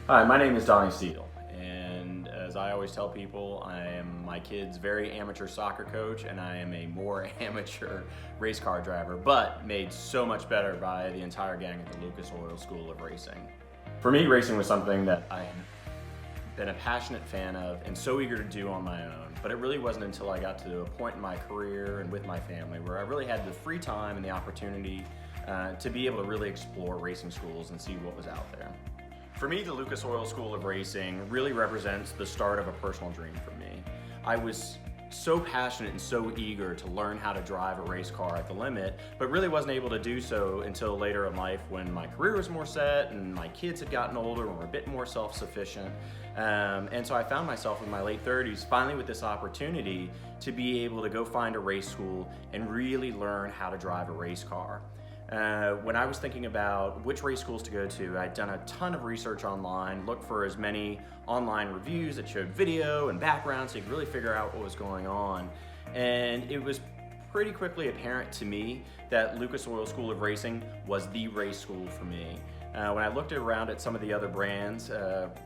Hi, my name is Donnie Steele, and as I always tell people, I am my kid's very amateur soccer coach, and I am a more amateur race car driver, but made so much better by the entire gang at the Lucas Oil School of Racing. For me, racing was something that I had been a passionate fan of and so eager to do on my own, but it really wasn't until I got to a point in my career and with my family where I really had the free time and the opportunity to be able to really explore racing schools and see what was out there. For me, the Lucas Oil School of Racing really represents the start of a personal dream for me. I was so passionate and so eager to learn how to drive a race car at the limit, but really wasn't able to do so until later in life when my career was more set and my kids had gotten older and were a bit more self-sufficient. And so I found myself in my late 30s finally with this opportunity to be able to go find a race school and really learn how to drive a race car. When I was thinking about which race schools to go to, I'd done a ton of research online, looked for as many online reviews that showed video and background so you could really figure out what was going on. And it was pretty quickly apparent to me that Lucas Oil School of Racing was the race school for me. When I looked around at some of the other brands,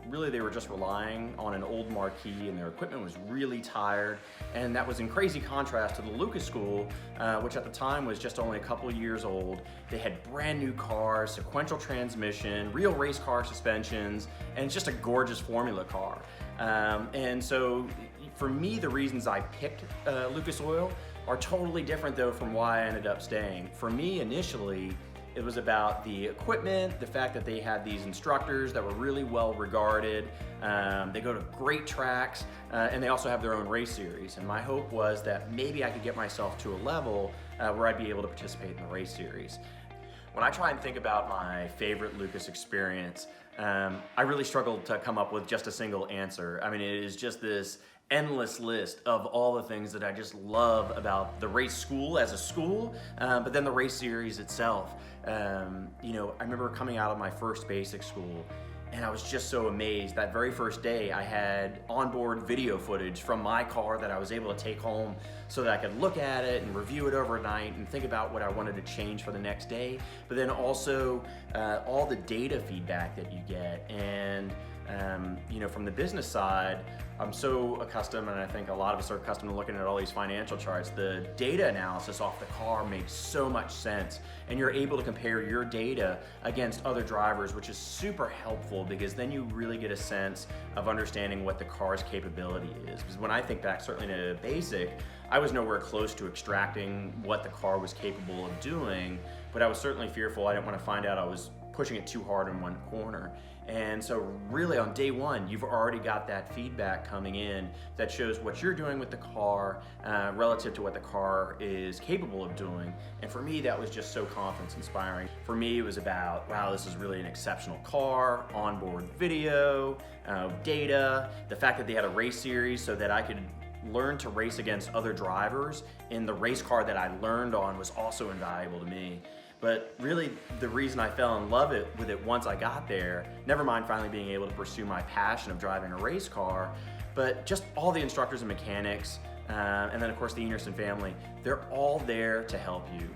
really they were just relying on an old marquee and their equipment was really tired, and that was in crazy contrast to the Lucas School, which at the time was just only a couple of years old. They had brand new cars, sequential transmission, real race car suspensions, and it's just a gorgeous formula car. And so for me, the reasons I picked Lucas Oil are totally different though from why I ended up staying. For me initially, it was about the equipment, the fact that they had these instructors that were really well regarded. They go to great tracks, and they also have their own race series. And my hope was that maybe I could get myself to a level where I'd be able to participate in the race series. When I try and think about my favorite Lucas experience, I really struggled to come up with just a single answer. I mean, it is just this endless list of all the things that I just love about the race school as a school, but then the race series itself. I remember coming out of my first basic school and I was just so amazed. That very first day I had onboard video footage from my car that I was able to take home so that I could look at it and review it overnight and think about what I wanted to change for the next day. But then also all the data feedback that you get. And from the business side, I'm so accustomed, and I think a lot of us are accustomed to looking at all these financial charts. The data analysis off the car makes so much sense, and you're able to compare your data against other drivers, which is super helpful because then you really get a sense of understanding what the car's capability is. Because when I think back, certainly to basic, I was nowhere close to extracting what the car was capable of doing, but I was certainly fearful. I didn't want to find out I was pushing it too hard in one corner. And so really on day one, you've already got that feedback coming in that shows what you're doing with the car relative to what the car is capable of doing. And for me, that was just so confidence inspiring. For me, it was about, wow, this is really an exceptional car, onboard video, data, the fact that they had a race series so that I could learn to race against other drivers in the race car that I learned on was also invaluable to me. But really, the reason I fell in love with it once I got there, never mind finally being able to pursue my passion of driving a race car, but just all the instructors and mechanics, and then of course the Unison family, they're all there to help you.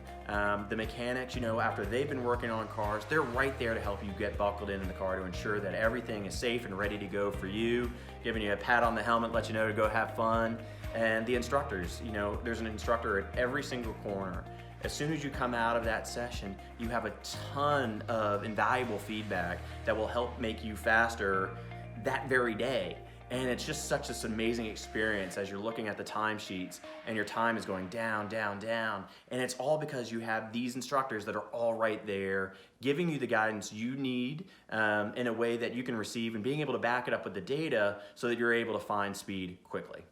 The mechanics, after they've been working on cars, they're right there to help you get buckled in the car to ensure that everything is safe and ready to go for you, giving you a pat on the helmet, let you know to go have fun. And the instructors, there's an instructor at every single corner. As soon as you come out of that session, you have a ton of invaluable feedback that will help make you faster that very day. And it's just such this amazing experience as you're looking at the timesheets and your time is going down, down, down. And it's all because you have these instructors that are all right there, giving you the guidance you need in a way that you can receive and being able to back it up with the data so that you're able to find speed quickly.